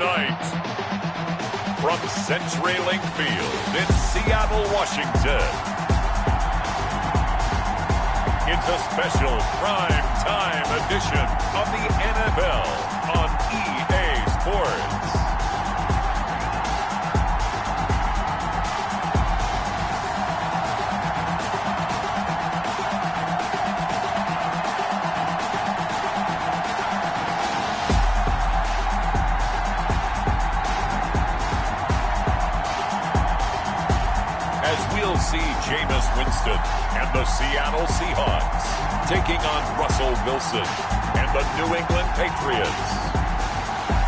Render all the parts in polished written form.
tonight, from CenturyLink Field in Seattle, Washington, it's a special prime time edition of the NFL on EA Sports. See Jameis Winston and the Seattle Seahawks taking on Russell Wilson and the New England Patriots.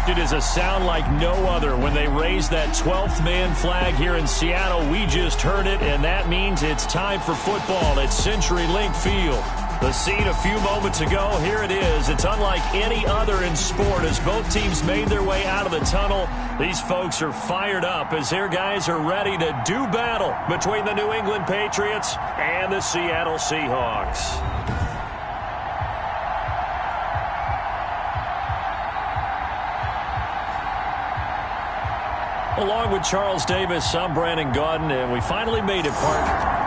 It is a sound like no other when they raise that 12th man flag here in Seattle. We just heard it, and that means it's time for football at CenturyLink Field. The scene a few moments ago, here it is. It's unlike any other in sport as both teams made their way out of the tunnel. These folks are fired up as their guys are ready to do battle between the New England Patriots and the Seattle Seahawks. Along with Charles Davis, I'm Brandon Gaudin, and we finally made it, partner.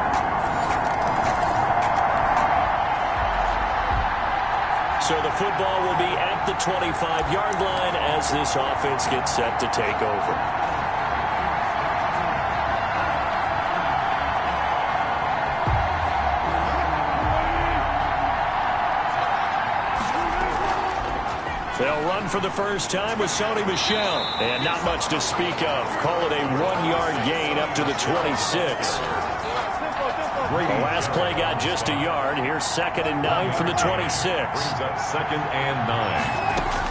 So the football will be at the 25-yard line as this offense gets set to take over. They'll run for the first time with Sony Michel. And not much to speak of. Call it a 1-yard gain up to the 26. The last play got just a yard. Here's 2nd and 9 from the 26. Brings up 2nd and 9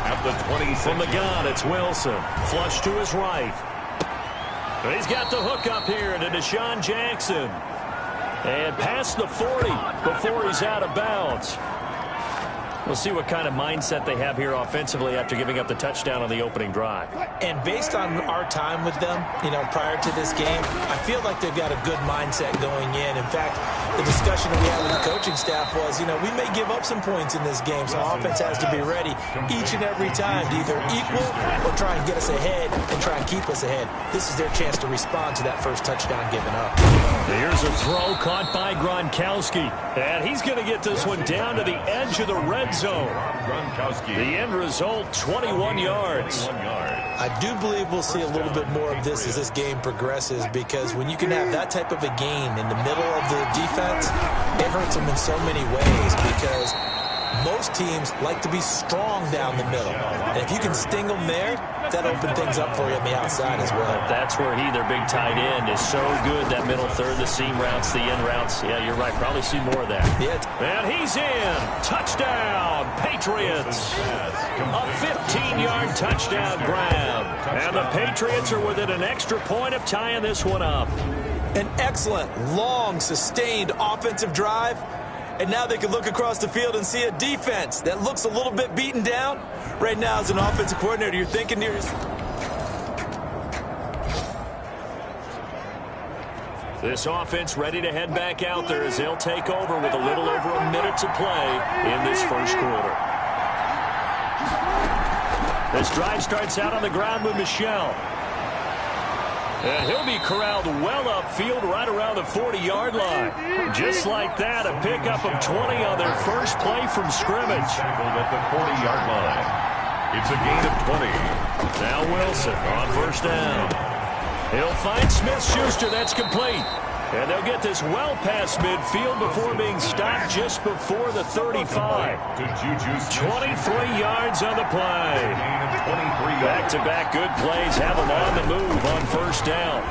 at the 26. From the gun, it's Wilson. Flush to his right. He's got the hook up here to Deshaun Jackson. And past the 40 before he's out of bounds. We'll see what kind of mindset they have here offensively after giving up the touchdown on the opening drive. And based on our time with them, prior to this game, I feel like they've got a good mindset going in. In fact, the discussion that we had with the coaching staff was, we may give up some points in this game, so offense has to be ready each and every time to either equal or try and get us ahead and try and keep us ahead. This is their chance to respond to that first touchdown given up. Here's a throw caught by Gronkowski. And he's going to get this one down to the edge of the red zone. The end result, 21 yards. I do believe we'll see a little bit more of this as this game progresses, because when you can have that type of a gain in the middle of the defense, it hurts them in so many ways, because most teams like to be strong down the middle. And if you can sting them there, that opens things up for you on the outside as well. That's where their big tight end, is so good. That middle third, the seam routes, the in routes. Yeah, you're right. Probably see more of that. Yeah. And he's in. Touchdown, Patriots. A 15-yard touchdown grab. And the Patriots are within an extra point of tying this one up. An excellent, long, sustained offensive drive. And now they can look across the field and see a defense that looks a little bit beaten down. Right now, as an offensive coordinator, you're thinking to yourself. This offense ready to head back out there as they'll take over with a little over a minute to play in this first quarter. This drive starts out on the ground with Michel. And he'll be corralled well upfield right around the 40-yard line. Just like that, a pickup of 20 on their first play from scrimmage. Tackled at the 40-yard line. It's a gain of 20. Now Wilson on first down. He'll find Smith-Schuster. That's complete. And they'll get this well past midfield before being stopped just before the 35. 23 yards on the play. Back-to-back good plays have them on the move on first down.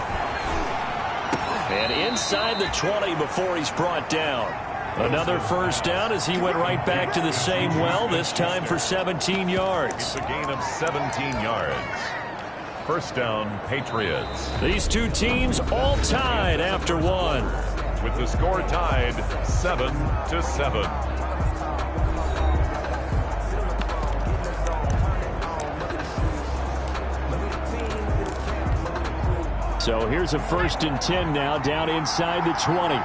And inside the 20 before he's brought down. Another first down as he went right back to the same well, this time for 17 yards. It's a gain of 17 yards. First down, Patriots. These two teams all tied after one. With the score tied 7-7. So here's a 1st and 10 now down inside the 20.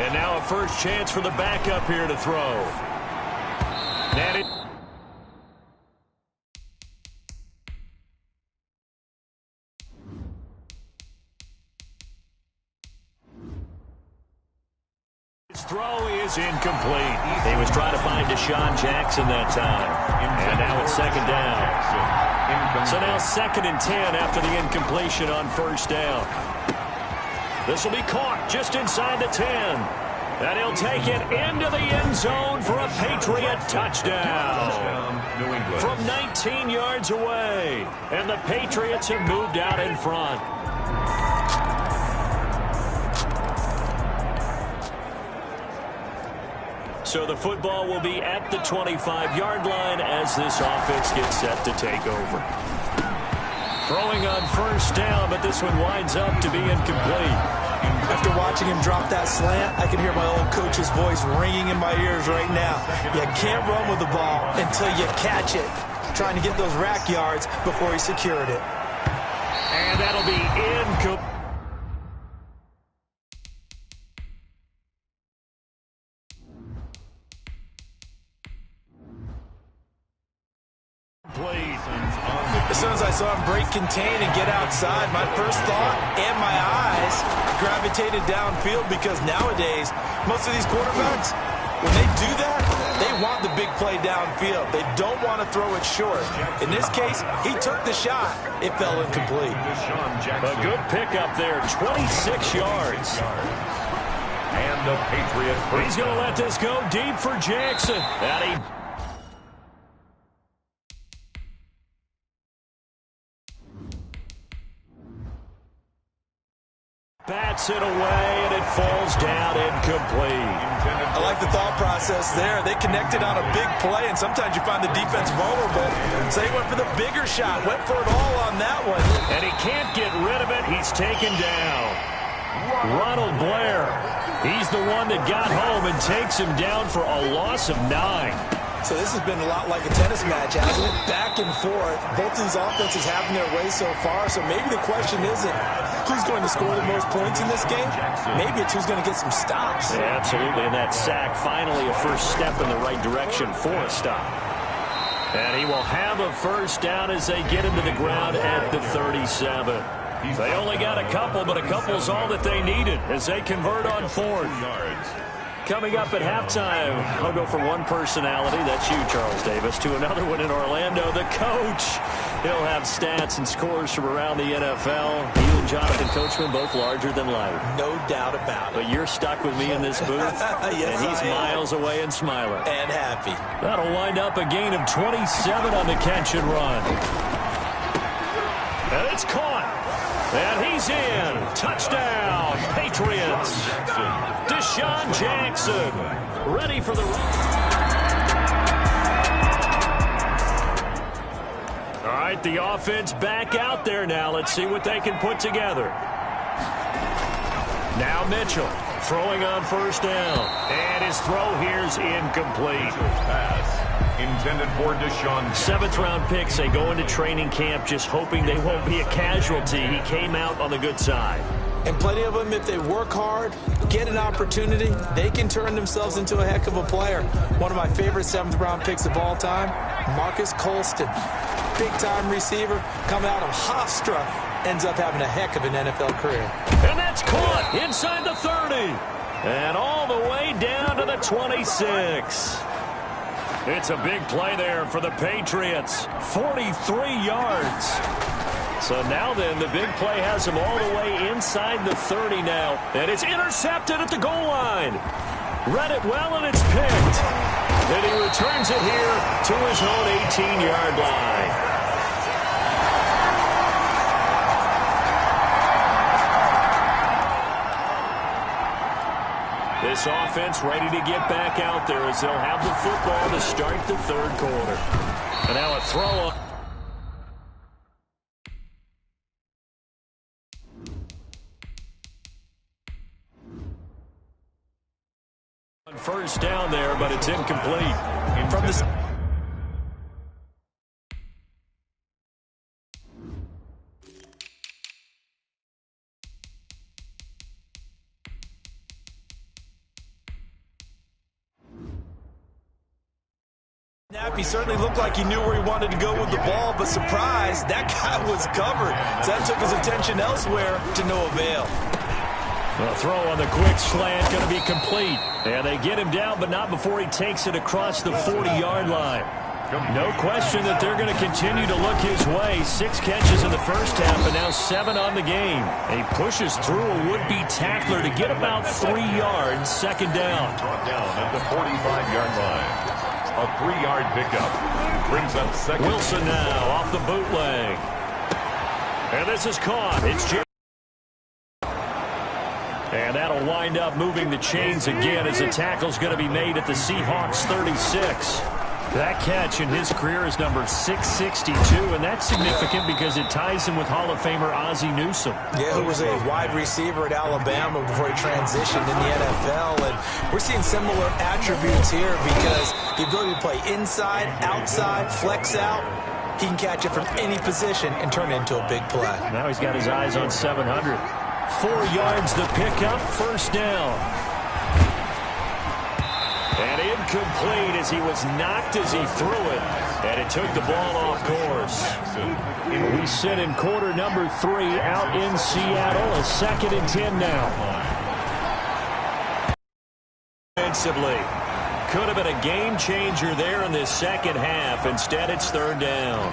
And now a first chance for the backup here to throw. And Throw is incomplete. He was trying to find Deshaun Jackson that time. And now it's second down. So now 2nd and 10 after the incompletion on first down. This will be caught just inside the 10. And he'll take it into the end zone for a Patriot touchdown. From 19 yards away. And the Patriots have moved out in front. So the football will be at the 25-yard line as this offense gets set to take over. Throwing on first down, but this one winds up to be incomplete. After watching him drop that slant, I can hear my old coach's voice ringing in my ears right now. You can't run with the ball until you catch it. Trying to get those rack yards before he secured it. And that'll be incomplete. As soon as I saw him break contain and get outside, my first thought and my eyes gravitated downfield, because nowadays, most of these quarterbacks, when they do that, they want the big play downfield. They don't want to throw it short. In this case, he took the shot. It fell incomplete. A good pickup there, 26 yards. And the Patriot. He's going to let this go deep for Jackson. And he bats it away, and it falls down incomplete. I like the thought process there. They connected on a big play, and sometimes you find the defense vulnerable. So he went for the bigger shot, went for it all on that one. And he can't get rid of it. He's taken down. Ronald Blair, he's the one that got home and takes him down for a loss of 9. So this has been a lot like a tennis match, hasn't it? Back and forth. Both of these offenses having their way so far. So maybe the question isn't who's going to score the most points in this game. Maybe it's who's going to get some stops. Yeah, absolutely. And that sack, finally a first step in the right direction for a stop. And he will have a first down as they get into the ground at the 37. They only got a couple, but a couple's all that they needed as they convert on 4th. Coming up at halftime, I'll go from one personality, that's you, Charles Davis, to another one in Orlando, the coach. He'll have stats and scores from around the NFL. You and Jonathan Coachman, both larger than life. No doubt about it. But you're stuck with me in this booth, yes, and he's miles away and smiling. And happy. That'll wind up a gain of 27 on the catch and run. And it's caught. And he's in. Touchdown, Patriots. Deshaun Jackson ready for the run. All right, the offense back out there now. Let's see what they can put together. Now Mitchell throwing on first down. And his throw here's incomplete. Pass intended for Deshaun. 7th-round picks. They go into training camp just hoping they won't be a casualty. He came out on the good side. And plenty of them, if they work hard, get an opportunity, they can turn themselves into a heck of a player. One of my favorite 7th-round picks of all time, Marcus Colston. Big-time receiver, coming out of Hofstra, ends up having a heck of an NFL career. And that's caught inside the 30. And all the way down to the 26. It's a big play there for the Patriots. 43 yards. So now then, the big play has him all the way inside the 30 now. And it's intercepted at the goal line. Read it well, and it's picked. And he returns it here to his own 18-yard line. This offense ready to get back out there as they'll have the football to start the 3rd quarter. And now a throw up. First down there, but it's incomplete. From the He certainly looked like he knew where he wanted to go with the ball, but surprise, that guy was covered. So that took his attention elsewhere to no avail. The throw on the quick slant going to be complete. And they get him down, but not before he takes it across the 40-yard line. No question that they're going to continue to look his way. 6 catches in the first half and now 7 on the game. He pushes through a would-be tackler to get about 3 yards, second down. Brought down at the 45-yard line. A 3-yard pickup brings up second. Wilson now off the bootleg. And this is caught. It's Jerry. And that'll wind up moving the chains again as the tackle's going to be made at the Seahawks 36. That catch in his career is number 662, and that's significant because it ties him with Hall of Famer Ozzie Newsome. Yeah, who was a wide receiver at Alabama before he transitioned in the NFL. And we're seeing similar attributes here because the ability to play inside, outside, flex out. He can catch it from any position and turn it into a big play. Now he's got his eyes on 700. 4 yards the pickup, first down. And incomplete as he was knocked as he threw it. And it took the ball off course. We sit in quarter number 3 out in Seattle. A 2nd and 10 now. Defensively. Could have been a game changer there in this second half. Instead, it's 3rd down.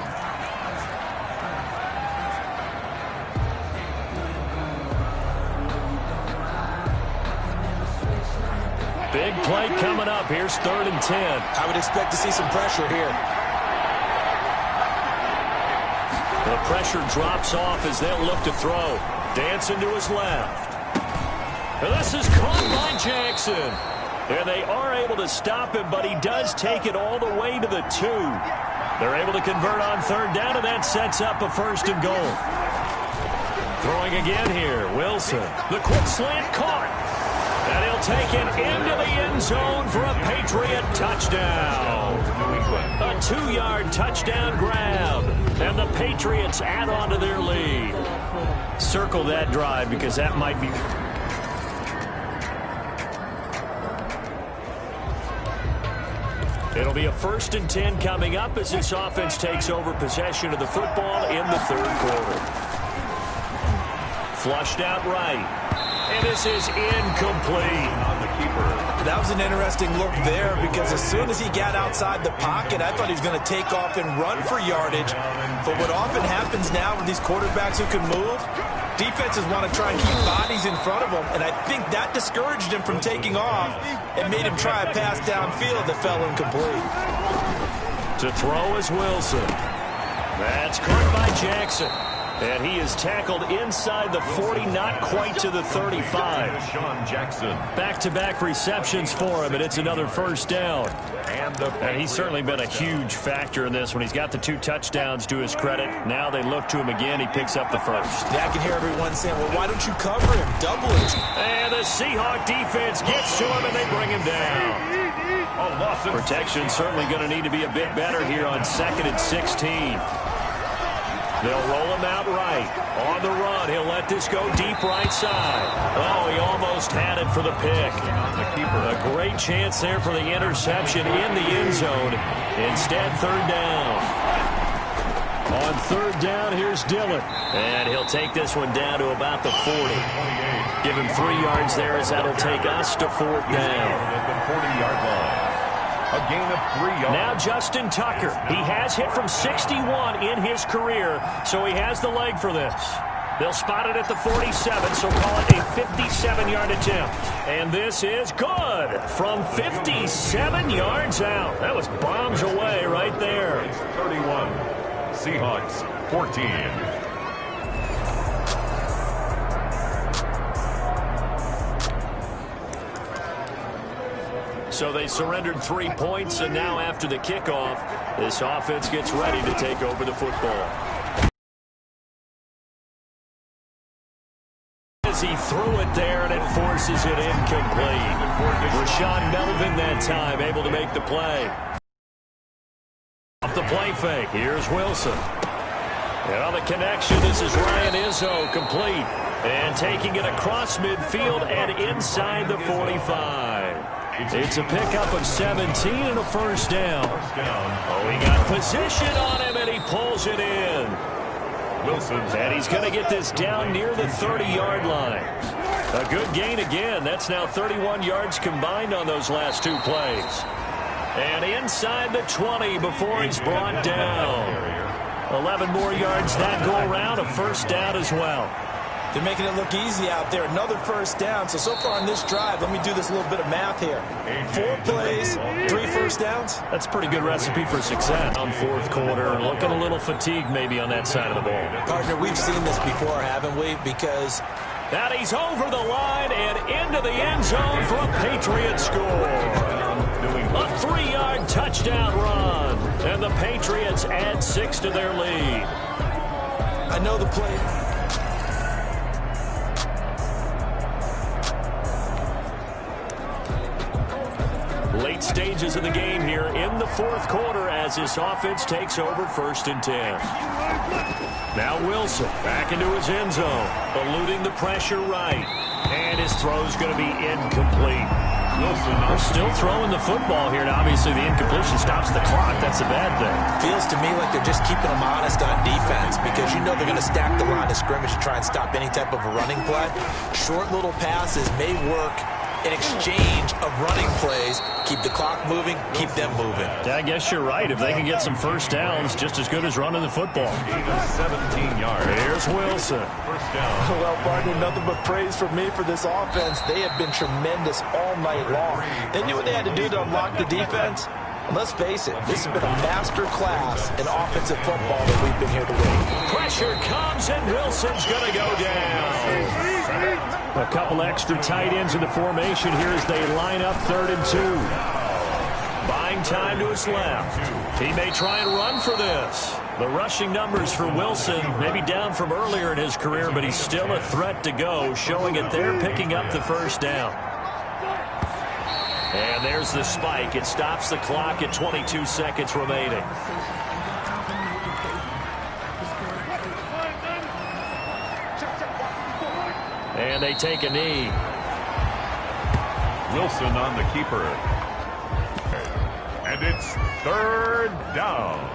Big play coming up. Here's 3rd and 10. I would expect to see some pressure here. The pressure drops off as they'll look to throw. Dancing to his left. And this is caught by Jackson. And they are able to stop him, but he does take it all the way to the 2. They're able to convert on 3rd down, and that sets up a 1st and goal. Throwing again here, Wilson. The quick slant caught. And he'll take it into the end zone for a Patriot touchdown. A 2-yard touchdown grab. And the Patriots add on to their lead. Circle that drive because that might be... It'll be a 1st and 10 coming up as this offense takes over possession of the football in the 3rd quarter. Flushed out right. And this is incomplete on the keeper. That was an interesting look there because as soon as he got outside the pocket, I thought he was going to take off and run for yardage. But what often happens now with these quarterbacks who can move, defenses want to try and keep bodies in front of them, and I think that discouraged him from taking off and made him try a pass downfield that fell incomplete. To throw is Wilson. That's caught by Jackson. And he is tackled inside the 40, not quite to the 35. Sean Jackson. Back-to-back receptions for him, and it's another 1st down. And he's certainly been a huge factor in this when he's got the 2 touchdowns to his credit. Now they look to him again. He picks up the 1st. Yeah, I can hear everyone saying, well, why don't you cover him? Double it. And the Seahawk defense gets to him, and they bring him down. Protection certainly going to need to be a bit better here on 2nd and 16. They'll roll him out right. On the run, he'll let this go deep right side. Oh, he almost had it for the pick. A great chance there for the interception in the end zone. Instead, 3rd down. On 3rd down, here's Dillon. And he'll take this one down to about the 40. Give him 3 yards there as that'll take us to 4th down. At the 40-yard line. A gain of 3 yards. Now Justin Tucker. He has hit from 61 in his career, so he has the leg for this. They'll spot it at the 47, so call it a 57-yard attempt. And this is good from 57 yards out. That was bombs away right there. 31. Seahawks 14. So they surrendered 3 points, and now after the kickoff, this offense gets ready to take over the football. As he threw it there, and it forces it incomplete. Rashawn Melvin that time able to make the play. Off the play fake, here's Wilson. And on the connection, this is Ryan Izzo complete. And taking it across midfield and inside the 45. It's a pickup of 17 and a 1st down. Oh, he got position on him, and he pulls it in. Wilson. And he's going to get this down near the 30-yard line. A good gain again. That's now 31 yards combined on those last two plays. And inside the 20 before he's brought down. 11 more yards that go around, a first down as well. They're making it look easy out there. Another first down. So far on this drive, let me do this little bit of math here. 4 plays, 3 first downs. That's a pretty good recipe for success on fourth quarter. Looking a little fatigued maybe on that side of the ball. Partner, we've seen this before, haven't we? Because now he's over the line and into the end zone for a Patriot score. A 3-yard touchdown run. And the Patriots add 6 to their lead. I know the play. Late stages of the game here in the fourth quarter as this offense takes over 1st and 10. Now Wilson back into his end zone, eluding the pressure right. And his throw's going to be incomplete. They're still throwing the football here, and obviously the incompletion stops the clock. That's a bad thing. Feels to me like they're just keeping them honest on defense because you know they're going to stack the line of scrimmage to try and stop any type of a running play. Short little passes may work in exchange of running plays. Keep the clock moving, keep them moving. Yeah, I guess you're right. If they can get some first downs, just as good as running the football. 17 yards. Here's Wilson. First down. Well, partner, nothing but praise from me for this offense. They have been tremendous all night long. They knew what they had to do to unlock the defense. And let's face it, this has been a master class in offensive football that we've been here to win. Pressure comes, and Wilson's going to go down. A couple extra tight ends in the formation here as they line up 3rd and 2. Buying time to his left. He may try and run for this. The rushing numbers for Wilson maybe down from earlier in his career, but he's still a threat to go, showing it there, picking up the first down. And there's the spike. It stops the clock at 22 seconds remaining. And they take a knee. Wilson on the keeper. And it's 3rd down.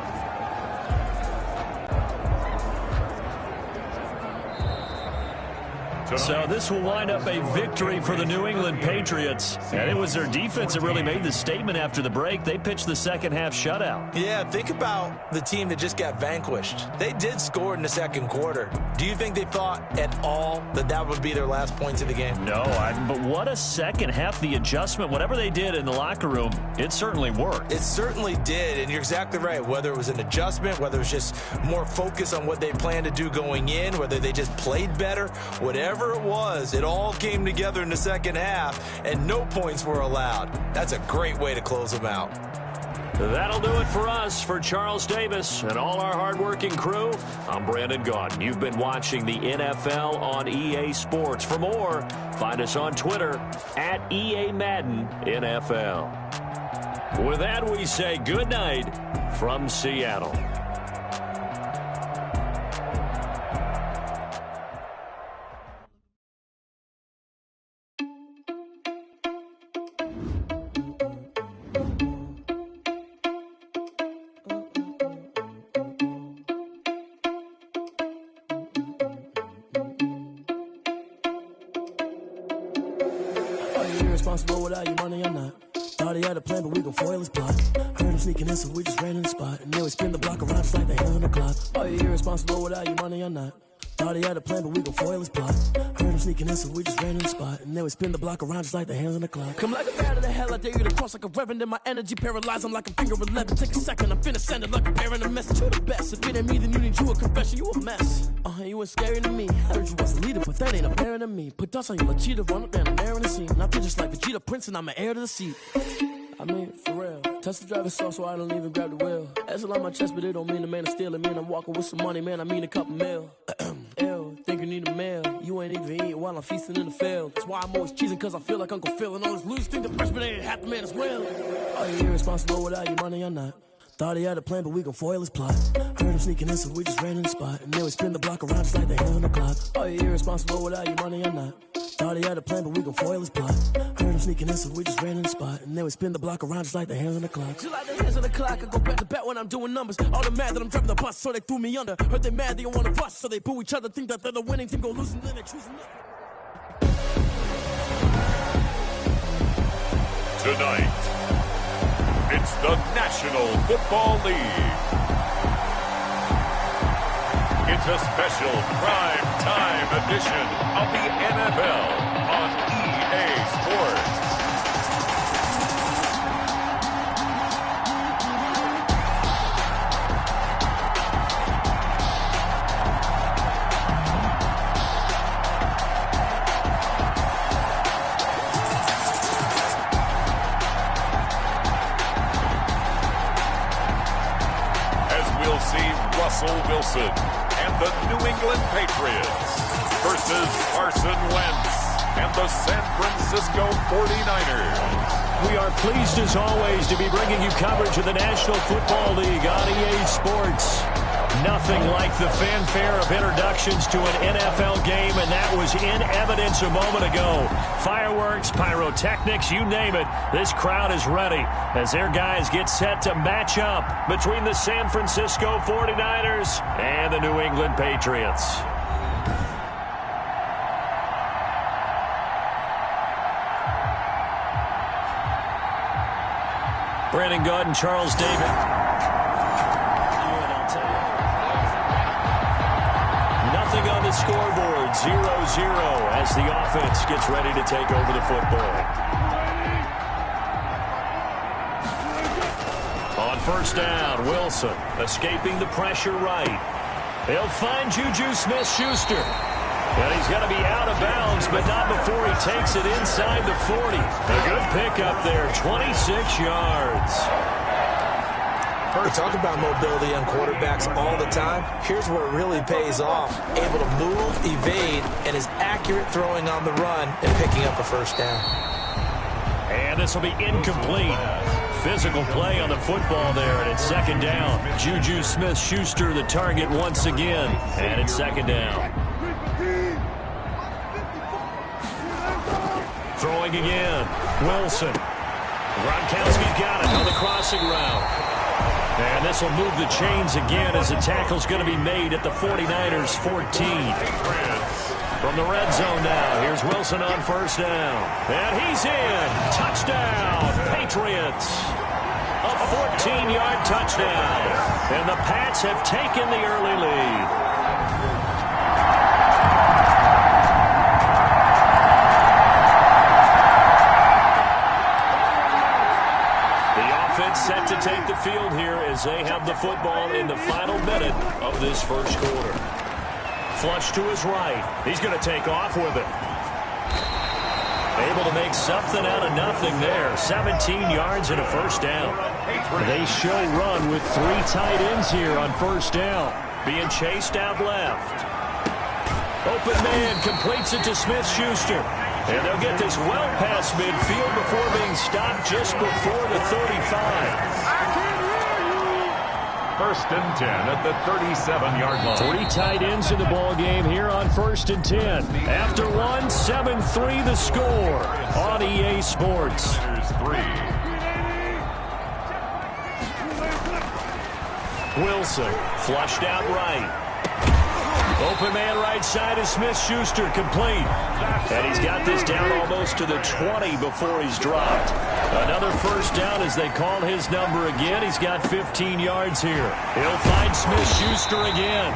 So this will wind up a victory for the New England Patriots. And it was their defense that really made the statement after the break. They pitched the second-half shutout. Yeah, think about the team that just got vanquished. They did score in the second quarter. Do you think they thought at all that that would be their last points of the game? No, but what a second half. The adjustment, whatever they did in the locker room, it certainly worked. It certainly did, and you're exactly right. Whether it was an adjustment, whether it was just more focus on what they planned to do going in, whether they just played better, whatever it was, it all came together in the second half, and no points were allowed. That's a great way to close them out. That'll do it for us. For Charles Davis and all our hardworking crew, I'm Brandon Gaudin. You've been watching the NFL on EA Sports. For more, find us on Twitter at EA Madden NFL. With that, we say good night from Seattle. Irresponsible without your money or not. Thought he had a plan, but we gon' foil his plot. Heard him sneaking in, so we just ran in the spot. And then we spin the block around just like the hell on the clock. Are you irresponsible without your money or not? Thought he had a plan, but we gon' foil his plot. Heard him sneaking in, so we just ran in the spot. And then we spin the block around just like the hands on the clock. Come like a bat of the hell, I dare you to cross like a reverend. And my energy paralyzed, I'm like a finger 11. Take a second, I'm finna send it like a bearing a message to the best. If it ain't me, then you need you a confession, you a mess. You ain't scary to me. Heard you was a leader, but that ain't apparent to me. Put dust on you, like cheetah, run up and I'm airing the scene. And I feel just like Vegeta Prince, and I'm an heir to the seat. I mean, for real. Touch the driver's soft, so I don't even grab the wheel. That's on my chest, but it don't mean the man is stealing. Man, I'm walking with some money, man, I mean a couple mil. Ew, think you need a meal. You ain't even eating while I'm feasting in the field. That's why I'm always cheesing, cause I feel like Uncle Phil. And all those losers think the freshman ain't half the man as well. Are you irresponsible without your money or not? Thought he had a plan, but we gon' foil his plot. Heard him sneaking in, so we just ran in the spot. And then we spin the block around just like the hell on the clock. Are you irresponsible without your money or not? Thought he had a plan, but we gon' foil his plot. Heard him sneaking in, so we just ran in the spot. And then we spin the block around just like the hands on the clock. Just like the hands on the clock, I go back to back when I'm doing numbers. All the mad that I'm driving the bus, so they threw me under. Heard they mad, they don't wanna bust, so they boo each other. Think that they're the winning team, go lose, and then they choose another. Tonight, it's the National Football League. It's a special prime time edition of the NFL on EA Sports. As we'll see Russell Wilson and the New England Patriots versus Carson Wentz and the San Francisco 49ers. We are pleased as always to be bringing you coverage of the National Football League on EA Sports. Nothing like the fanfare of introductions to an NFL game, and that was in evidence a moment ago. Fireworks, pyrotechnics, you name it. This crowd is ready as their guys get set to match up between the San Francisco 49ers and the New England Patriots. Brandon Gaud and Charles David. Nothing on the scoreboard, 0-0 as the offense gets ready to take over the football. On first down, Wilson escaping the pressure right. They'll find Juju Smith-Schuster. And he's going to be out of bounds, but not before he takes it inside the 40. A good pickup there, 26 yards. We talk about mobility on quarterbacks all the time. Here's where it really pays off. Able to move, evade, and is accurate throwing on the run and picking up a first down. And this will be incomplete. Physical play on the football there, and it's second down. Juju Smith-Schuster the target once again, and it's second down. Throwing again. Wilson. Gronkowski's got it on the crossing route. And this will move the chains again as the tackle's going to be made at the 49ers 14. From the red zone now, here's Wilson on first down. And he's in. Touchdown, Patriots. A 14-yard touchdown. And the Pats have taken the early lead. Set to take the field here as they have the football in the final minute of this first quarter. Flush to his right. He's going to take off with it. Able to make something out of nothing there. 17 yards and a first down. They show run with three tight ends here on first down. Being chased out left. Open man completes it to Smith-Schuster. And they'll get this well past midfield before being stopped just before the 35. First and 10 at the 37-yard line. Three tight ends in the ball game here on first and 10. After one, 7-3 the score on EA Sports. Wilson flushed out right. Open man right side is Smith-Schuster, complete. And he's got this down almost to the 20 before he's dropped. Another first down as they call his number again. He's got 15 yards here. He'll find Smith-Schuster again.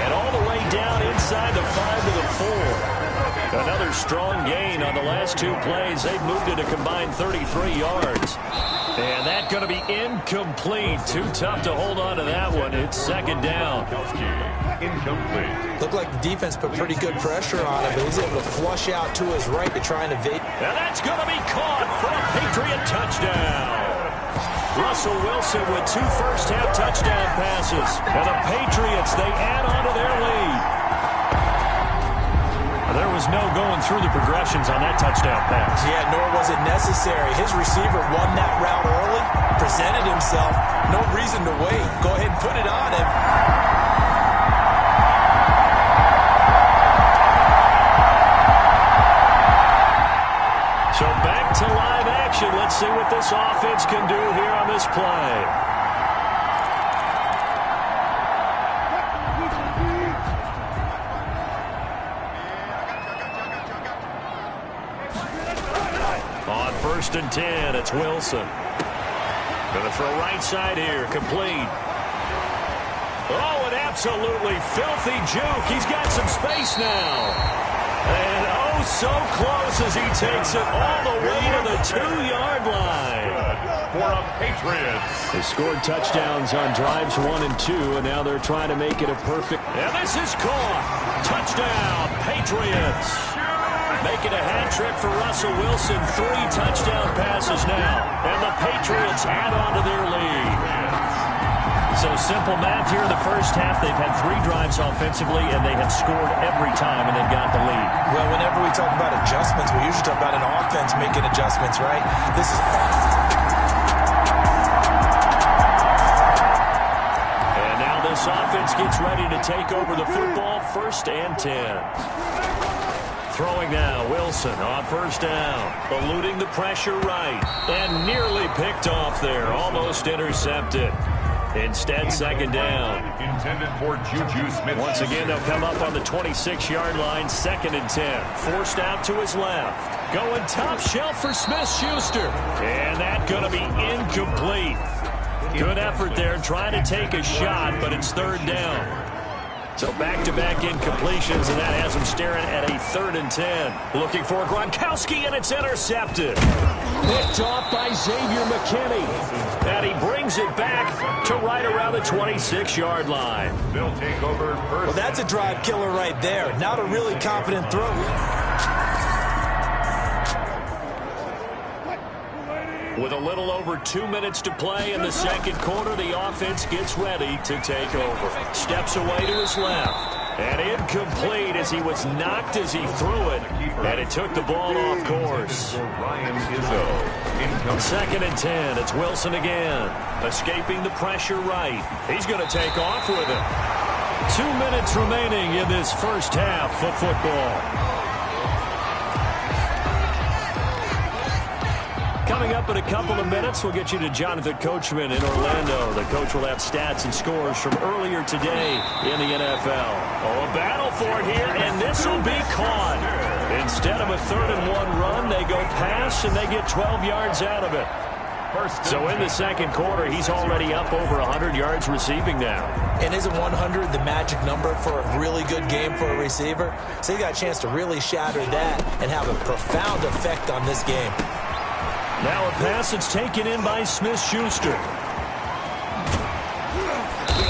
And all the way down inside the 5 to the 4. Another strong gain on the last two plays. They've moved it a combined 33 yards. And that's going to be incomplete. Too tough to hold on to that one. It's second down. Incomplete. Looked like the defense put pretty good pressure on him, but he's able to flush out to his right to try and evade. And that's going to be caught for a Patriot touchdown. Russell Wilson with two first-half touchdown passes. And the Patriots, they add on to their lead. There was no going through the progressions on that touchdown pass. Yeah, nor was it necessary. His receiver won that route early, presented himself. No reason to wait. Go ahead and put it on him. this offense can do here on this play. On 1st and 10, it's Wilson. Going to throw right side here, complete. Oh, an absolutely filthy juke. He's got some space now. And oh, so close as he takes it all the way to the 2-yard line. For the Patriots. They scored touchdowns on drives 1 and 2, and now they're trying to make it a perfect. And this is caught. Touchdown, Patriots. Making a hat trick for Russell Wilson. 3 touchdown passes now. And the Patriots add on to their lead. So simple math here in the first half. They've had 3 drives offensively, and they have scored every time, and they've got the lead. Well, whenever we talk about adjustments, we usually talk about an offense making adjustments, right? This is... And now this offense gets ready to take over the football. 1st and 10. Throwing now, Wilson on 1st down. Eluding the pressure right. And nearly picked off there. Almost intercepted. Instead, 2nd down. Intended for Juju Smith. Once again, they'll come up on the 26-yard line. 2nd and 10. Forced out to his left. Going top shelf for Smith-Schuster. And that going to be incomplete. Good effort there trying to take a shot, but it's 3rd down. So back-to-back incompletions, and that has him staring at a 3rd and 10. Looking for Gronkowski, and it's intercepted. Picked off by Xavier McKinney. And he brings it back to right around the 26-yard line. They'll take over first. Well, that's a drive killer right there. Not a really confident throw. With a little over 2 minutes to play in the 2nd quarter, the offense gets ready to take over. Steps away to his left. And incomplete as he was knocked as he threw it. And it took the ball off course. 2nd and 10. It's Wilson again. Escaping the pressure right. He's going to take off with it. 2 minutes remaining in this first half of football. Coming up in a couple of minutes, we'll get you to Jonathan Coachman in Orlando. The coach will have stats and scores from earlier today in the NFL. Oh, a battle for it here, and this will be caught. Instead of a 3rd and 1 run, they go pass, and they get 12 yards out of it. So in the 2nd quarter, he's already up over 100 yards receiving now. And isn't 100 the magic number for a really good game for a receiver? So he got a chance to really shatter that and have a profound effect on this game. Now a pass that's taken in by Smith-Schuster.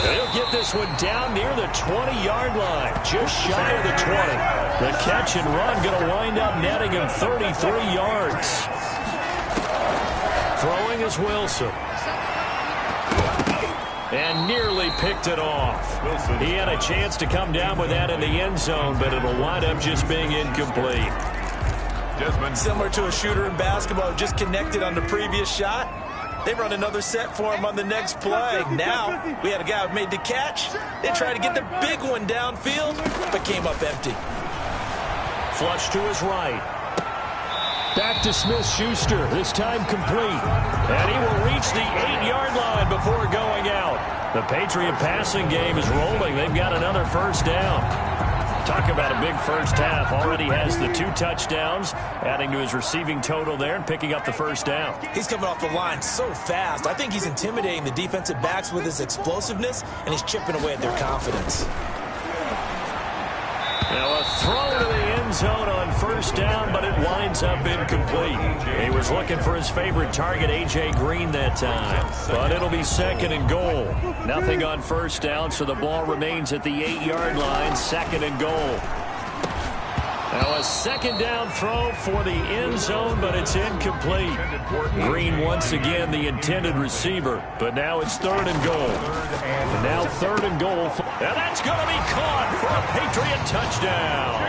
They'll get this one down near the 20-yard line, just shy of the 20. The catch and run going to wind up netting him 33 yards. Throwing is Wilson. And nearly picked it off. He had a chance to come down with that in the end zone, but it'll wind up just being incomplete. Similar to a shooter in basketball, just connected on the previous shot. They run another set for him on the next play. Now, we had a guy who made the catch. They tried to get the big one downfield, but came up empty. Flush to his right. Back to Smith-Schuster, this time complete. And he will reach the 8-yard line before going out. The Patriot passing game is rolling. They've got another 1st down. Talk about a big first half. Already has the 2 touchdowns, adding to his receiving total there and picking up the 1st down. He's coming off the line so fast. I think he's intimidating the defensive backs with his explosiveness, and he's chipping away at their confidence. Now a throw to the end zone on 1st down, but it winds up incomplete. He was looking for his favorite target, A.J. Green, that time. But it'll be 2nd and goal. Nothing on 1st down, so the ball remains at the 8-yard line, 2nd and goal. Now a 2nd down throw for the end zone, but it's incomplete. Green once again the intended receiver, but now it's 3rd and goal. And now 3rd and goal. And that's going to be caught for a Patriot touchdown.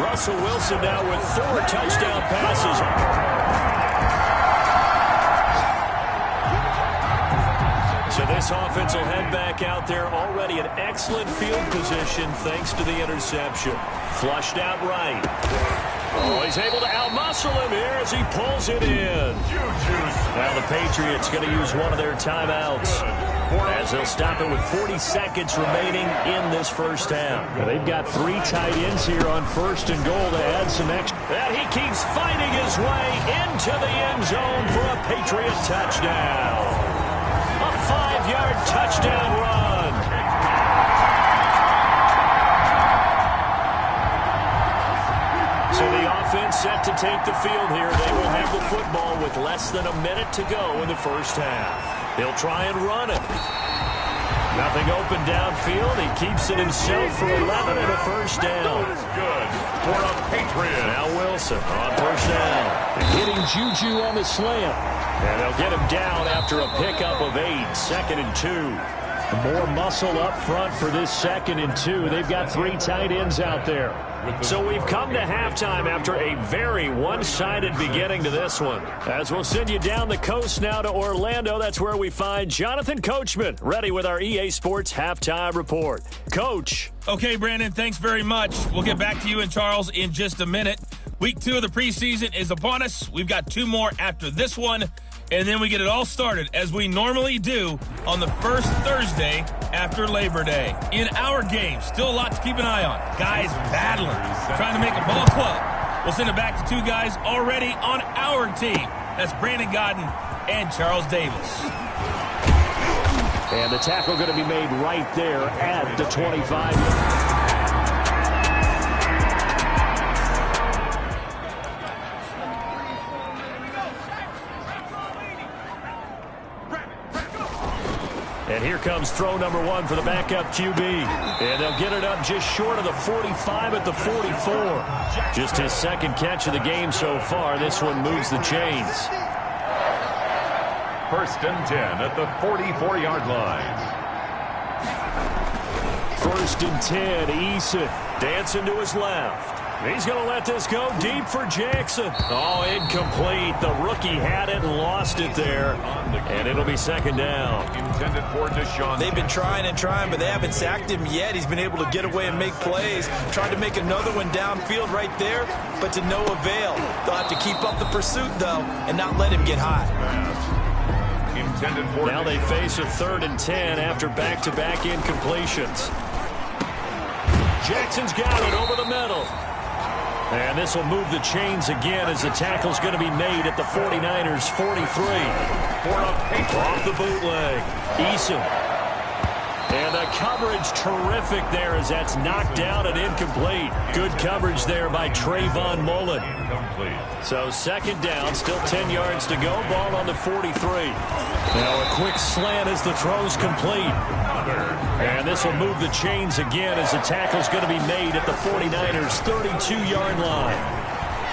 Russell Wilson now with 4 touchdown passes. So this offense will head back out there, already in excellent field position thanks to the interception. Flushed out right. Oh, he's able to outmuscle him here as he pulls it in. Now the Patriots going to use one of their timeouts as they'll stop it with 40 seconds remaining in this first half. Now they've got 3 tight ends here on first and goal to add some extra. And he keeps fighting his way into the end zone for a Patriot touchdown. A 5-yard touchdown run. So the offense set to take the field here. They will have the football with less than a minute to go in the first half. He'll try and run it. Nothing open downfield. He keeps it himself for 11 and a first down. Good for a Patriot. Now Wilson on first down. Hitting Juju on the slant. And they'll get him down after a pickup of 8. 2nd and 2. More muscle up front for this 2nd and 2. They've got 3 tight ends out there. So we've come to halftime after a very one-sided beginning to this one. As we'll send you down the coast now to Orlando, that's where we find Jonathan Coachman, ready with our EA Sports Halftime Report. Coach. Okay, Brandon, thanks very much. We'll get back to you and Charles in just a minute. Week 2 of the preseason is upon us. We've got 2 more after this one. And then we get it all started, as we normally do, on the first Thursday after Labor Day. In our game, still a lot to keep an eye on. Guys battling, trying to make a ball club. We'll send it back to 2 guys already on our team. That's Brandon Godden and Charles Davis. And the tackle going to be made right there at the 25. And here comes throw number 1 for the backup QB. And they'll get it up just short of the 45 at the 44. Just his 2nd catch of the game so far. This one moves the chains. 1st and 10 at the 44-yard line. 1st and 10, Eason dancing to his left. He's going to let this go deep for Jackson. Oh, incomplete. The rookie had it and lost it there. And it'll be 2nd down. Intended for Deshaun. They've been trying and trying, but they haven't sacked him yet. He's been able to get away and make plays. Tried to make another one downfield right there, but to no avail. They'll have to keep up the pursuit, though, and not let him get hot. Intended for now they face a 3rd and 10 after back-to-back incompletions. Jackson's got it over the middle. And this will move the chains again as the tackle's going to be made at the 49ers 43. for a Patriot. Off the bootleg. Eason. And the coverage terrific there as that's knocked down and incomplete. Good coverage there by Trayvon Mullen. Incomplete. So 2nd down, still 10 yards to go. Ball on the 43. Now a quick slant as the throw's complete. And this will move the chains again as the tackle's going to be made at the 49ers 32-yard line.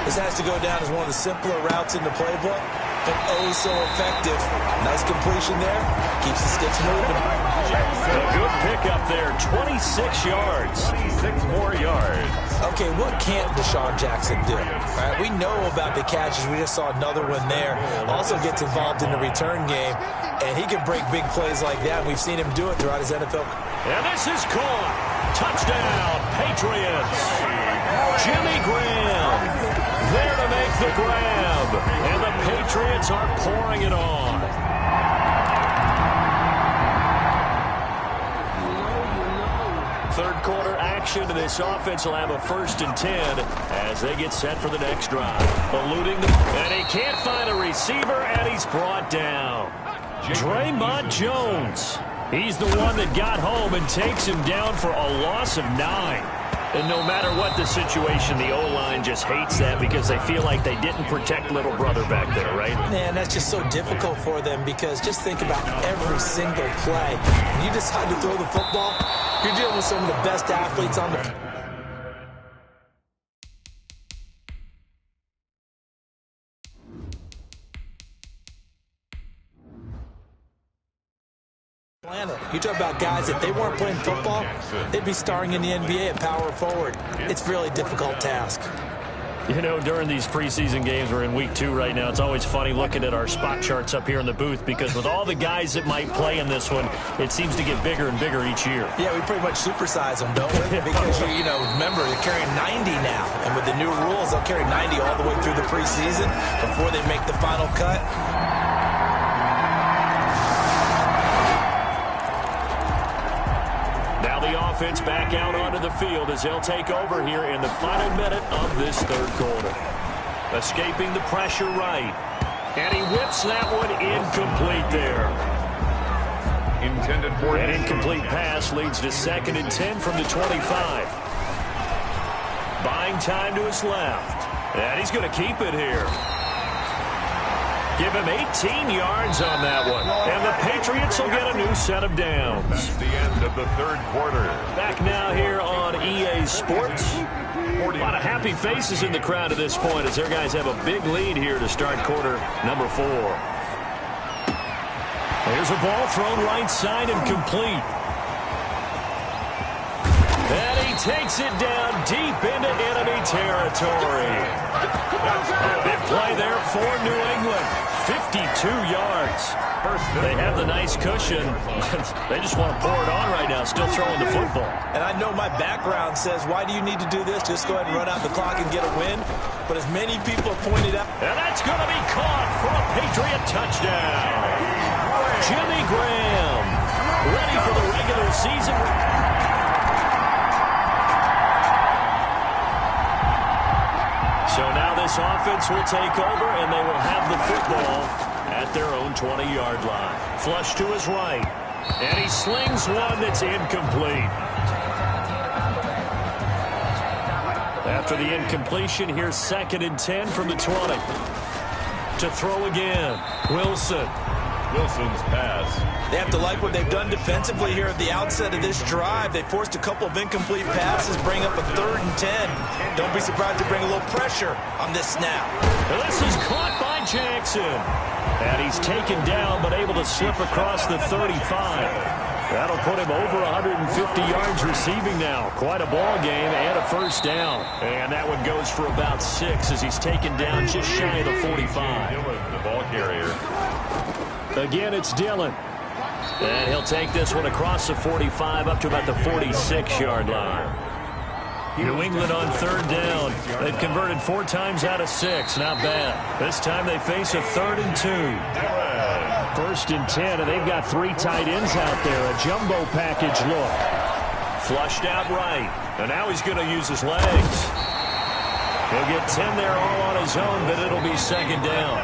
This has to go down as one of the simpler routes in the playbook, but oh so effective. Nice completion there. Keeps the sticks moving. A good pickup there, 26 yards. 26 more yards. Okay, what can't Deshaun Jackson do? All right, we know about the catches. We just saw another one there. Also gets involved in the return game, and he can break big plays like that. We've seen him do it throughout his NFL. And this is caught. Touchdown, Patriots. Jimmy Graham there to make the grab. And the Patriots are pouring it on. Third quarter action, and this offense will have a 1st and 10 as they get set for the next drive. Eluding them, and he can't find a receiver, and he's brought down. Draymond Jones. He's the one that got home and takes him down for a loss of 9. And no matter what the situation, the O-line just hates that because they feel like they didn't protect little brother back there, right? Man, that's just so difficult for them because just think about every single play. When you decide to throw the football, you're dealing with some of the best athletes on the planet. You talk about guys, if they weren't playing football, they'd be starring in the NBA at power forward. It's a really difficult task. You know, during these preseason games, we're in week 2 right now, it's always funny looking at our spot charts up here in the booth because with all the guys that might play in this one, it seems to get bigger and bigger each year. Yeah, we pretty much supersize them, don't we? Because, remember, they're carrying 90 now. And with the new rules, they'll carry 90 all the way through the preseason before they make the final cut. Offense back out onto the field as they'll take over here in the final minute of this third quarter. Escaping the pressure right. And he whips that one incomplete there. Intended for an incomplete pass leads to 2nd and 10 from the 25. Buying time to his left. And he's going to keep it here. Give him 18 yards on that one. And the Patriots will get a new set of downs. That's the end of the third quarter. Back now here on EA Sports. A lot of happy faces in the crowd at this point as their guys have a big lead here to start quarter number 4. Here's a ball thrown right side and complete. And he takes it down deep into enemy territory. Big play there for New England. 52 yards. They have the nice cushion. They just want to pour it on right now, still throwing the football. And I know my background says, why do you need to do this? Just go ahead and run out the clock and get a win. But as many people have pointed out. And that's going to be caught for a Patriot touchdown. Jimmy Graham, ready for the regular season. So now this offense will take over, and they will have the football at their own 20-yard line. Flush to his right, and he slings one that's incomplete. After the incompletion, here's 2nd and 10 from the 20. To throw again, Wilson. Wilson's pass. They have to like what they've done defensively here at the outset of this drive. They forced a couple of incomplete passes, bring up a 3rd and 10. Don't be surprised to bring a little pressure on this snap. And this is caught by Jackson. And he's taken down but able to slip across the 35. That'll put him over 150 yards receiving now. Quite a ball game and a first down. And that one goes for about 6 as he's taken down just shy of the 45. Dillon, the ball carrier. Again, it's Dillon. And he'll take this one across the 45 up to about the 46-yard line. New England on 3rd down. They've converted 4 times out of 6. Not bad. This time they face a 3rd and 2. 1st and 10, and they've got 3 tight ends out there. A jumbo package look. Flushed out right. And now he's going to use his legs. He'll get 10 there all on his own, but it'll be 2nd down.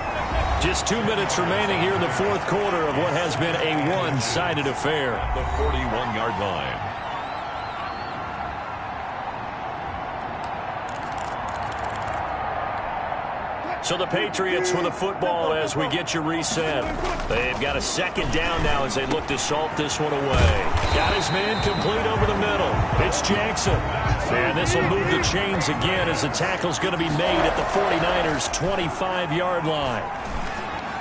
Just 2 minutes remaining here in the 4th quarter of what has been a one-sided affair. The 41-yard line. So the Patriots with the football as we get you reset. They've got a 2nd down now as they look to salt this one away. Got his man complete over the middle. It's Jackson. And this will move the chains again as the tackle's going to be made at the 49ers' 25-yard line.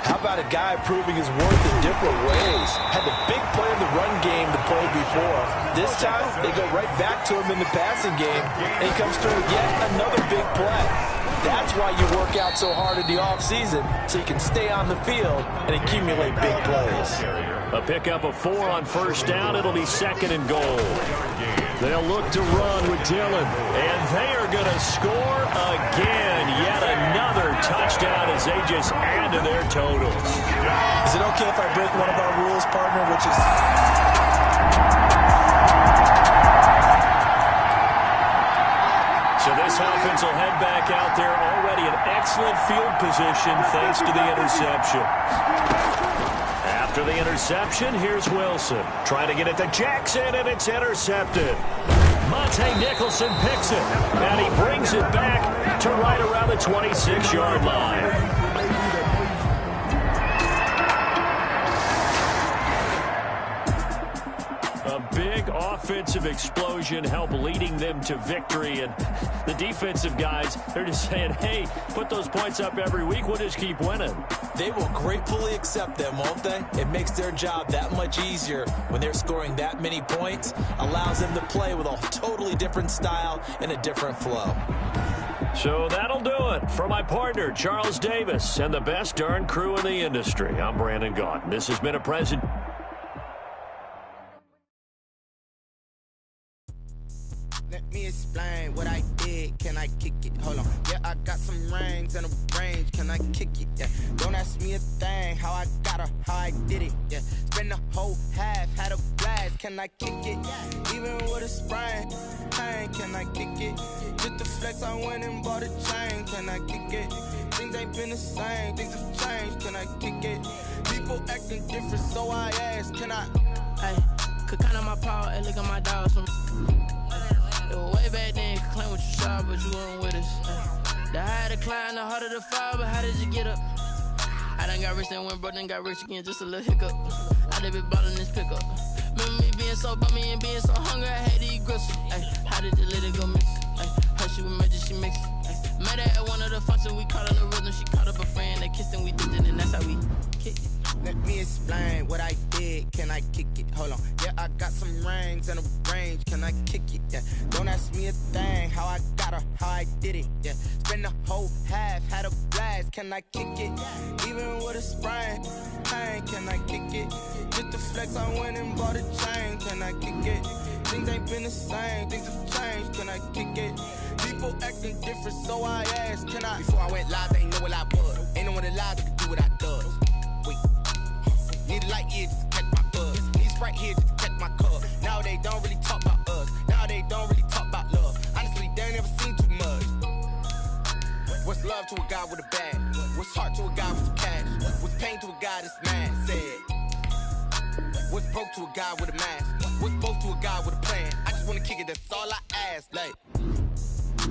How about a guy proving his worth in different ways? Had the big play in the run game to play before. This time, they go right back to him in the passing game, and he comes through with yet another big play. That's why you work out so hard in the offseason, so you can stay on the field and accumulate big plays. A pickup of 4 on 1st down. It'll be 2nd and goal. They'll look to run with Dillon, and they are going to score again. Yet another touchdown as they just add to their totals. Is it okay if I break one of our rules, partner, which is... So this offense will head back out there already in excellent field position thanks to the interception. After the interception, here's Wilson. Trying to get it to Jackson, and it's intercepted. Monte Nicholson picks it, and he brings it back to right around the 26-yard line. A big offensive explosion helped leading them to victory, and the defensive guys, they're just saying, hey, put those points up every week, we'll just keep winning. They will gratefully accept them, won't they? It makes their job that much easier when they're scoring that many points, allows them to play with a totally different style and a different flow. So that'll do it. For my partner, Charles Davis, and the best darn crew in the industry, I'm Brandon Gaudin. This has been a present. Let me explain what I did. Can I kick it? Hold on. Yeah, I got some rings and a range. Can I kick it? Yeah. Don't ask me a thing. How I got her, how I did it. Yeah. Spend the whole half, had a blast. Can I kick it? Even with a sprain. Pain, can I kick it? Just the flex, I went and bought a chain. Can I kick it? Things ain't been the same. Things have changed. Can I kick it? People acting different, so I asked. Can I? Hey, could count on my power and look at my dogs from. It was way back then, could claim what you saw, but you weren't with us. The higher the climb, the harder the fall, but how did you get up? I done got rich and went broke, then got rich again, just a little hiccup. I done been ballin' this pickup. Remember me being so bummy and being so hungry, I had to eat gristle. Ay, how did you let it go miss? Ay, her she was magic, she mixed. Met her at one of the functions, we caught her the rhythm, she caught up a friend, they kissed and we did it, and that's how we kicked it. Let me explain what I did. Can I kick it? Hold on. Yeah, I got some rings and a range. Can I kick it? Yeah. Don't ask me a thing. How I got her, how I did it. Yeah. Spend the whole half, had a blast. Can I kick it? Even with a sprain. Pain, can I kick it? Just the flex, I went and bought a chain. Can I kick it? Things ain't been the same. Things have changed. Can I kick it? People acting different, so I asked. Can I? Before I went live, they ain't know what I was. Ain't no one alive that could do what I does. Wait. Need a light here just to catch my buzz. Need Sprite here just to catch my cup. Now they don't really talk about us. Now they don't really talk about love. Honestly, they ain't never seen too much. What's love to a guy with a bag? What's heart to a guy with some cash? What's pain to a guy that's mad? Said. What's broke to a guy with a mask? What's both to a guy with a plan? I just wanna kick it, that's all I ask. Like,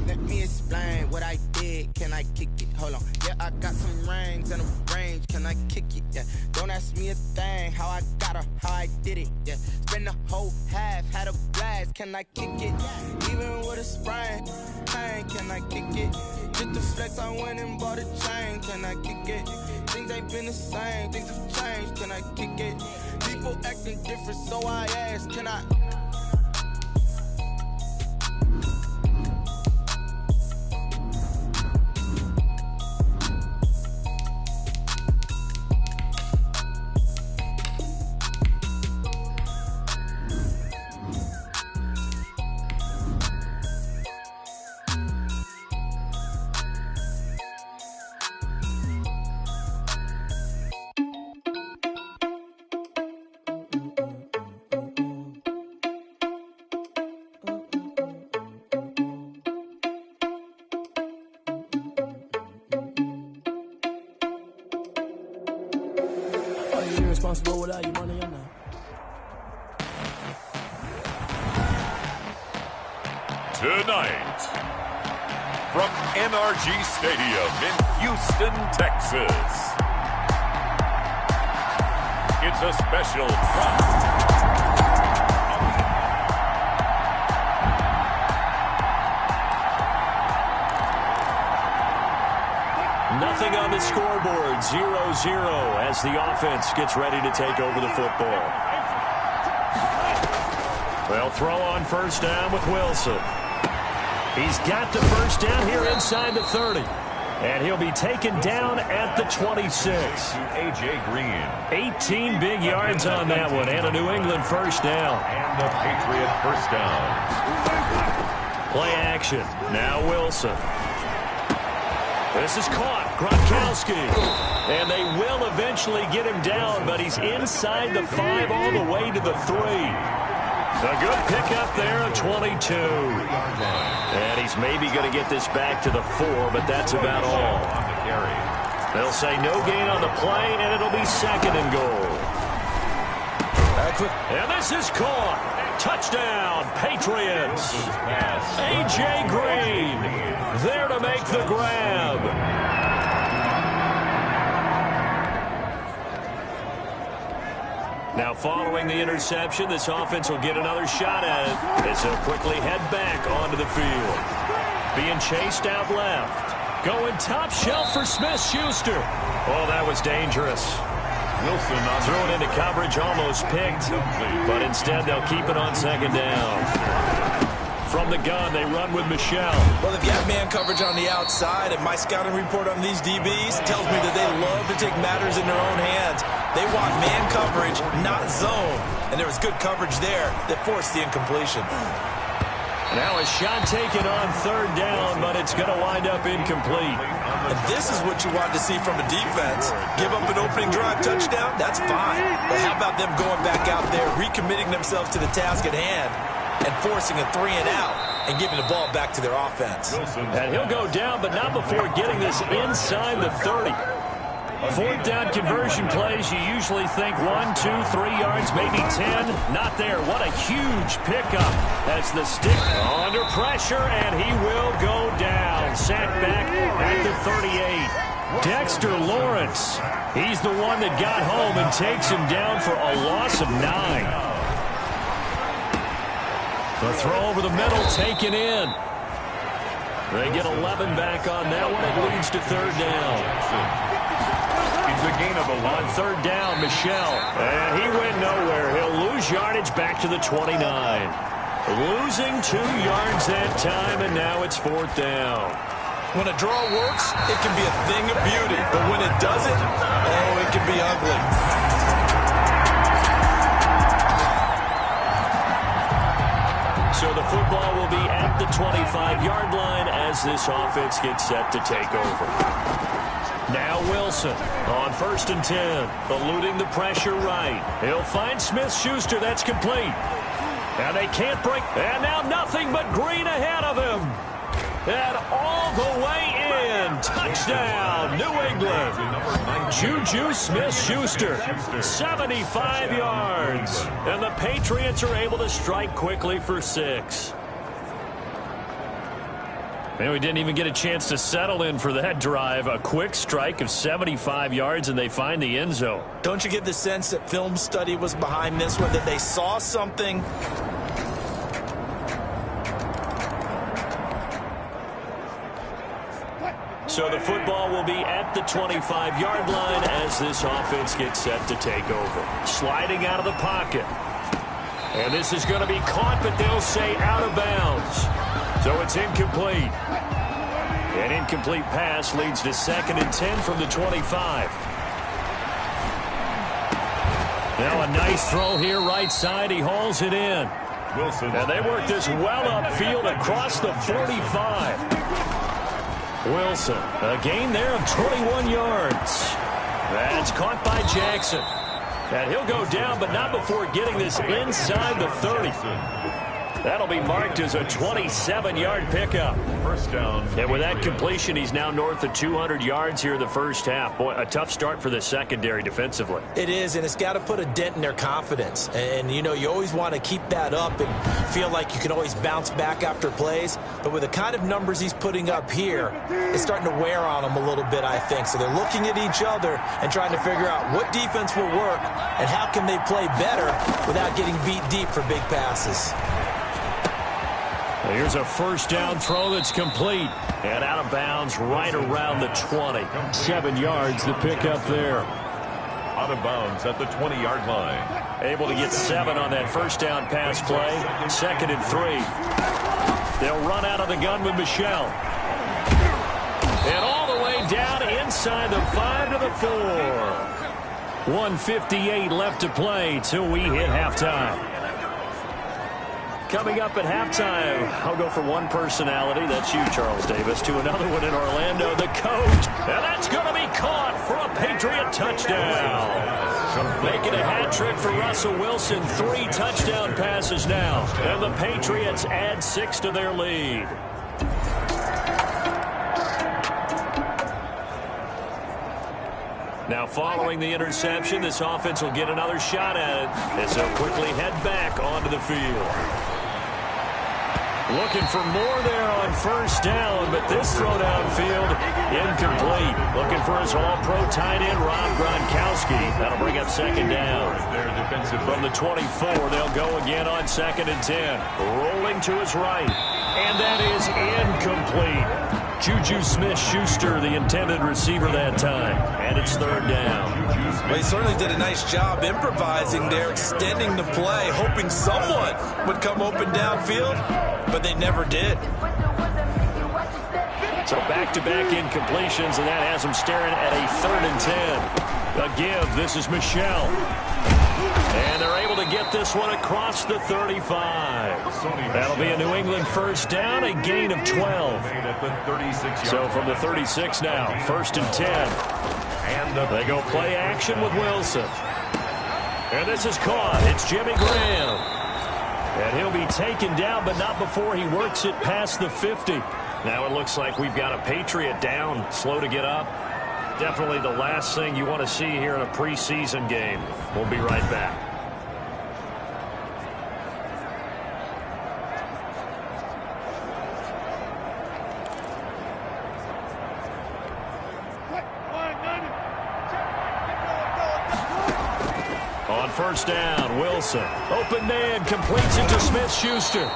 let me explain what I did. Can I kick it? Hold on. Yeah, I got some rings and a range. Can I kick it? Yeah. Don't ask me a thing. How I got her, how I did it. Yeah. Spend the whole half, had a blast. Can I kick it? Even with a sprain. Pain, can I kick it? Just the flex, I went and bought a chain. Can I kick it? Things ain't been the same. Things have changed. Can I kick it? People acting different, so I asked. Can I? Irresponsible without your money or not. Tonight, from NRG Stadium in Houston, Texas, it's a special Nothing on the scoreboard, 0-0 as the offense gets ready to take over the football. They'll throw on first down with Wilson. He's got the first down here inside the 30. And he'll be taken down at the 26. A.J. Green. 18 big yards on that one, and a New England first down. And the Patriot first down. Play action. Now Wilson. This is caught. Gronkowski. And they will eventually get him down, but he's inside the 5 all the way to the 3. A good pickup there of 22. And he's maybe going to get this back to the 4, but that's about all. They'll say no gain on the play, and it'll be second and goal. And this is caught. Touchdown, Patriots. A.J. Green there to make the grab. Now, following the interception, this offense will get another shot at it as they'll quickly head back onto the field. Being chased out left. Going top shelf for Smith-Schuster. Oh, that was dangerous. Wilson thrown into coverage, almost picked, but instead they'll keep it on second down. From the gun, they run with Michelle. Well, if you have man coverage on the outside, and my scouting report on these DBs tells me that they love to take matters in their own hands. They want man coverage, not zone. And there was good coverage there that forced the incompletion. Now a shot taken on third down, but it's going to wind up incomplete. And this is what you want to see from a defense. Give up an opening drive touchdown, that's fine. But how about them going back out there, recommitting themselves to the task at hand, and forcing a 3-and-out and giving the ball back to their offense. And he'll go down, but not before getting this inside the 30. Fourth down conversion plays, you usually think 1, 2, 3 yards, maybe 10. Not there. What a huge pickup as the stick under pressure, and he will go down. Sacked back at the 38. Dexter Lawrence, he's the one that got home and takes him down for a loss of 9. The throw over the middle taken in. They get 11 back on that one. It leads to third down. It's a gain of 11. On third down, Michelle. And he went nowhere. He'll lose yardage back to the 29. Losing 2 yards that time, and now it's fourth down. When a draw works, it can be a thing of beauty. But when it doesn't, oh, it can be ugly. So the football will be at the 25-yard line as this offense gets set to take over. Now Wilson on 1st and 10, eluding the pressure right. He'll find Smith-Schuster. That's complete. And they can't break. And now nothing but green ahead of him. And all the way in. Touchdown, New England. Juju Smith-Schuster, 75 yards. And the Patriots are able to strike quickly for 6. Man, we didn't even get a chance to settle in for that drive. A quick strike of 75 yards, and they find the end zone. Don't you get the sense that film study was behind this one, that they saw something? So the football will be at the 25-yard line as this offense gets set to take over. Sliding out of the pocket. And this is going to be caught, but they'll say out of bounds. So it's incomplete. An incomplete pass leads to 2nd and 10 from the 25. Now a nice throw here right side. He hauls it in. Wilson. And they work this well upfield across the 45. Wilson, a gain there of 21 yards. That's caught by Jackson. And he'll go down, but not before getting this inside the 30. That'll be marked as a 27-yard pickup. First down. And with that completion, he's now north of 200 yards here in the first half. Boy, a tough start for the secondary defensively. It is, and it's got to put a dent in their confidence. And, you know, you always want to keep that up and feel like you can always bounce back after plays. But with the kind of numbers he's putting up here, it's starting to wear on them a little bit, I think. So they're looking at each other and trying to figure out what defense will work and how can they play better without getting beat deep for big passes. Here's a first down throw that's complete. And out of bounds right around the 20. 7 yards the pickup there. Out of bounds at the 20-yard line. Able to get 7 on that first down pass play. 2nd and 3. They'll run out of the gun with Michelle. And all the way down inside the 5 to the 4. 1:58 left to play till we hit halftime. Coming up at halftime, I'll go from one personality, that's you, Charles Davis, to another one in Orlando, the coach. And that's going to be caught for a Patriot touchdown. Making a hat trick for Russell Wilson, 3 touchdown passes now. And the Patriots add 6 to their lead. Now following the interception, this offense will get another shot at it as they'll quickly head back onto the field. Looking for more there on first down, but this throw downfield incomplete. Looking for his all-pro tight end, Rob Gronkowski. That'll bring up 2nd down. From the 24, they'll go again on 2nd and 10. Rolling to his right, and that is incomplete. Juju Smith-Schuster, the intended receiver that time. And it's 3rd down. Well, he certainly did a nice job improvising there, extending the play, hoping someone would come open downfield. but they never did. So back-to-back incompletions, and that has them staring at a 3rd and 10. A give. This is Michel. And they're able to get this one across the 35. That'll be a New England first down, a gain of 12. So from the 36 now, 1st and 10. They go play action with Wilson. And this is caught. It's Jimmy Graham. And he'll be taken down, but not before he works it past the 50. Now it looks like we've got a Patriot down, slow to get up. Definitely the last thing you want to see here in a preseason game. We'll be right back. On first down, Wilson. Open man, completes it to Smith-Schuster.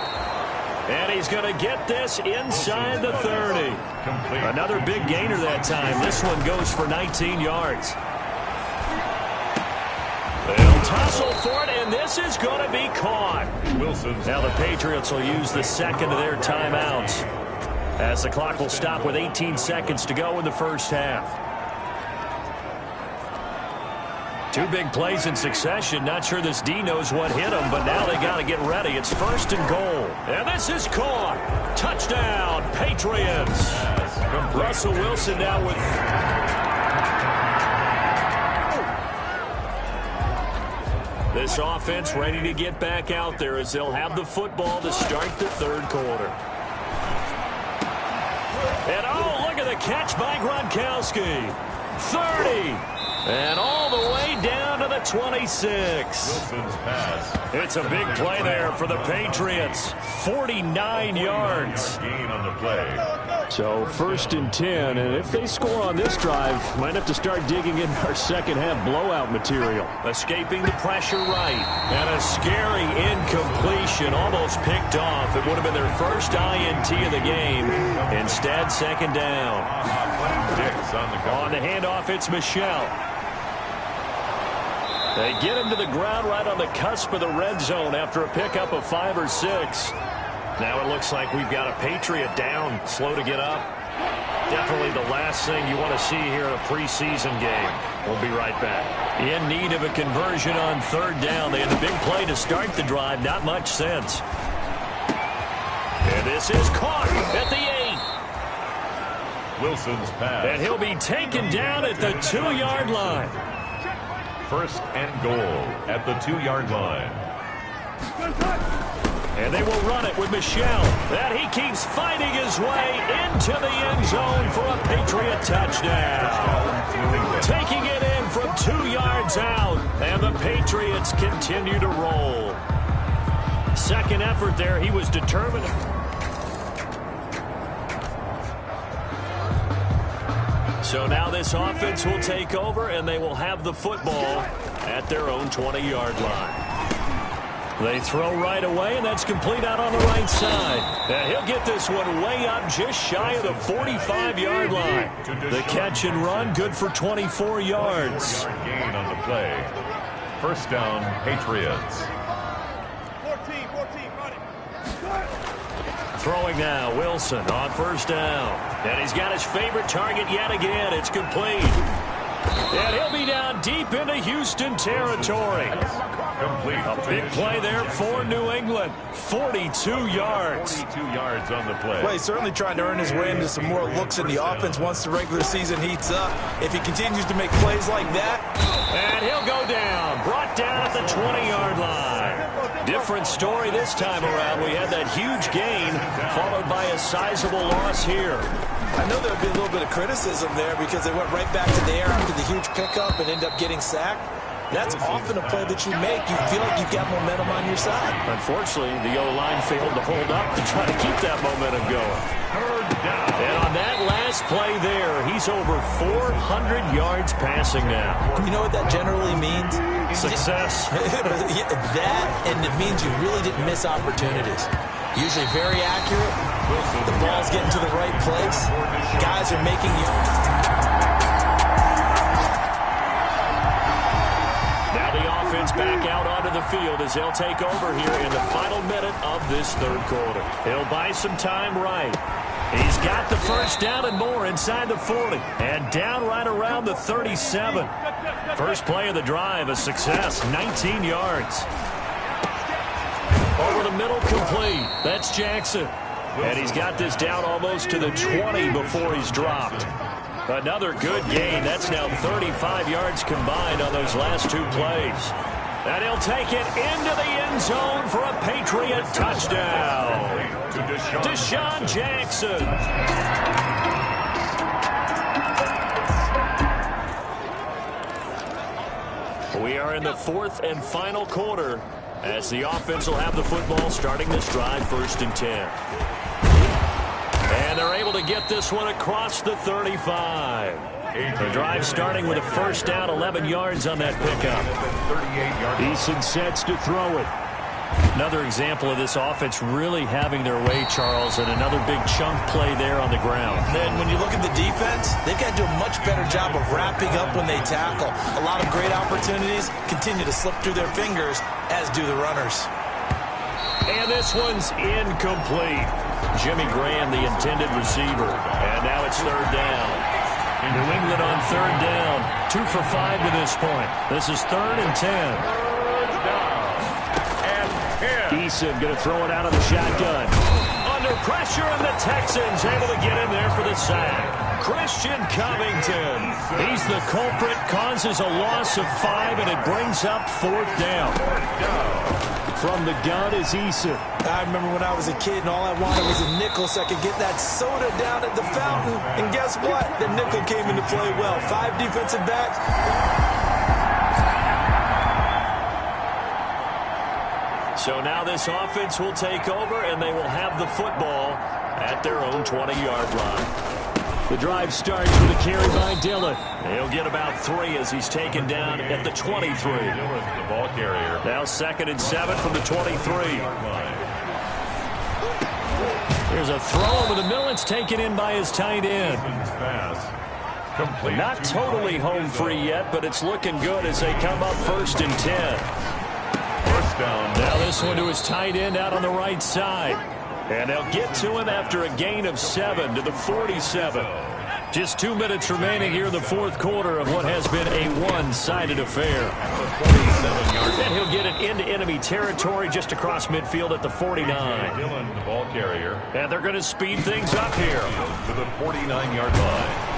And he's going to get this inside the 30. Another big gainer that time. This one goes for 19 yards. They'll tussle for it, and this is going to be caught. Now the Patriots will use the second of their timeouts, as the clock will stop with 18 seconds to go in the first half. 2 big plays in succession. Not sure this D knows what hit him, but now they got to get ready. It's 1st and goal. And this is caught. Touchdown, Patriots. Russell Wilson now with... This offense ready to get back out there as they'll have the football to start the 3rd quarter. And oh, look at the catch by Gronkowski. 30. And all the way down to the 26. It's a big play there for the Patriots. 49 yards. So 1st and 10, and if they score on this drive, might have to start digging in our second half blowout material. Escaping the pressure right. And a scary incompletion, almost picked off. It would have been their first INT of the game. Instead, 2nd down. On the handoff, it's Michel. They get him to the ground right on the cusp of the red zone after a pickup of 5 or 6. Now it looks like we've got a Patriot down, slow to get up. Definitely the last thing you want to see here in a preseason game. We'll be right back. In need of a conversion on 3rd down. They had the big play to start the drive. Not much sense. And this is caught at the 8. Wilson's pass. And he'll be taken down at the 2-yard line. 1st and goal at the 2-yard line. And they will run it with Michel. That he keeps fighting his way into the end zone for a Patriot touchdown. Taking it in from 2 yards out. And the Patriots continue to roll. Second effort there. He was determined. So now this offense will take over, and they will have the football at their own 20-yard line. They throw right away, and that's complete out on the right side. And he'll get this one way up just shy of the 45-yard line. The catch and run, good for 24 yards. Gain on the play. 1st down, Patriots. 14, running. Throwing now, Wilson on 1st down. And he's got his favorite target yet again. It's complete. And he'll be down deep into Houston territory. Complete. A big play there for New England. 42 yards. 42 yards on the play. Well, he's certainly trying to earn his way into some more looks in the offense once the regular season heats up. If he continues to make plays like that. And he'll go down. Brought down at the 20-yard line. Different story this time around. We had that huge gain followed by a sizable loss here. I know there would be a little bit of criticism there because they went right back to the air after the huge pickup and end up getting sacked. That's often a play that you make. You feel like you've got momentum on your side. Unfortunately, the O-line failed to hold up to try to keep that momentum going. And on that last play there, he's over 400 yards passing now. You know what that generally means? Success. That, and it means you really didn't miss opportunities. Usually very accurate. The ball's getting to the right place. Guys are making you... Now the offense back out onto the field as they'll take over here in the final minute of this third quarter. He'll buy some time right. He's got the first down and more inside the 40 and down right around the 37. First play of the drive, a success, 19 yards. Over the middle, complete. That's Jackson. And he's got this down almost to the 20 before he's dropped. Another good gain. That's now 35 yards combined on those last two plays. And he'll take it into the end zone for a Patriot touchdown. Deshaun Jackson. We are in the fourth and final quarter as the offense will have the football starting this drive, 1st and 10. And they're able to get this one across the 35. The drive starting with a first down, 11 yards on that pickup. Eason sets to throw it. Another example of this offense really having their way, Charles, and another big chunk play there on the ground. And when you look at the defense, they've got to do a much better job of wrapping up when they tackle. A lot of great opportunities continue to slip through their fingers, as do the runners. And this one's incomplete. Jimmy Graham, the intended receiver. And now it's third down. New England on third down. 2 for 5 to this point. This is 3rd and 10. Eason going to throw it out of the shotgun. Under pressure, and the Texans able to get in there for the sack. Christian Covington. He's the culprit, causes a loss of 5, and it brings up 4th down. From the gun is Eason. I remember when I was a kid and all I wanted was a nickel so I could get that soda down at the fountain. And guess what? The nickel came into play well. 5 defensive backs. So now this offense will take over, and they will have the football at their own 20-yard line. The drive starts with a carry by Dillon. He'll get about 3 as he's taken down at the 23. The ball carrier. Now 2nd and 7 from the 23. There's a throw over the middle. It's taken in by his tight end. Not totally home free yet, but it's looking good as they come up 1st and 10. Now this one to his tight end out on the right side. And they'll get to him after a gain of 7 to the 47. Just 2 minutes remaining here in the fourth quarter of what has been a one-sided affair. And he'll get it into enemy territory just across midfield at the 49. Dillon, the ball carrier. And they're going to speed things up here. To the 49-yard line.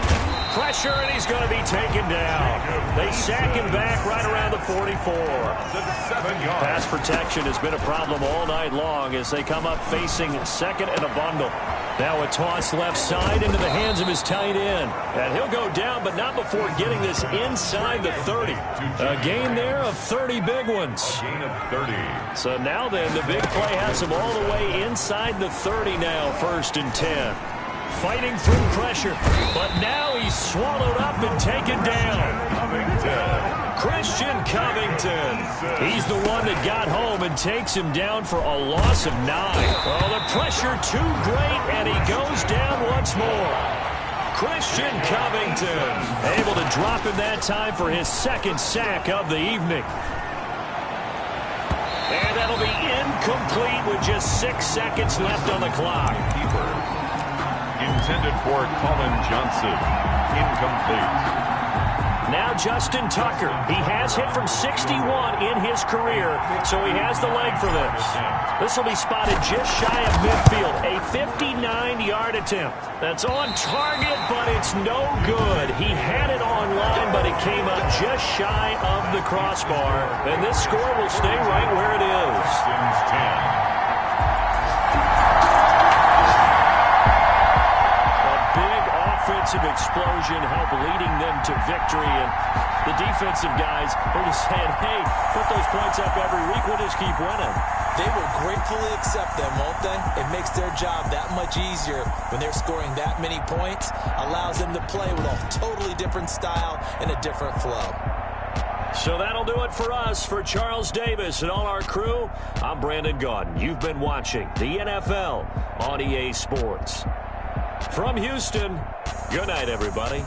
Pressure, and he's going to be taken down. They sack him back right around the 44. Pass protection has been a problem all night long as they come up facing 2nd and a bundle. Now a toss left side into the hands of his tight end. And he'll go down, but not before getting this inside the 30. A gain there of 30 big ones. Gain of 30. So now then, the big play has him all the way inside the 30 now, 1st and 10. Fighting through pressure, but now he's swallowed up and taken down. Christian Covington. He's the one that got home and takes him down for a loss of 9. Oh, the pressure too great, and he goes down once more. Christian Covington able to drop him that time for his 2nd sack of the evening. And that'll be incomplete with just 6 seconds left on the clock. Intended for Colin Johnson. Incomplete. Now Justin Tucker. He has hit from 61 in his career, so he has the leg for this. This will be spotted just shy of midfield. A 59-yard attempt. That's on target, but it's no good. He had it on line, but it came up just shy of the crossbar. And this score will stay right where it is. 10. Offensive explosion help leading them to victory, and the defensive guys are just saying, hey, put those points up every week, we'll just keep winning. They will gratefully accept them, won't they? It makes their job that much easier when they're scoring that many points, allows them to play with a totally different style and a different flow. So that'll do it for us. For Charles Davis and all our crew, I'm Brandon Gaudin. You've been watching the NFL on EA Sports. From Houston, good night, everybody.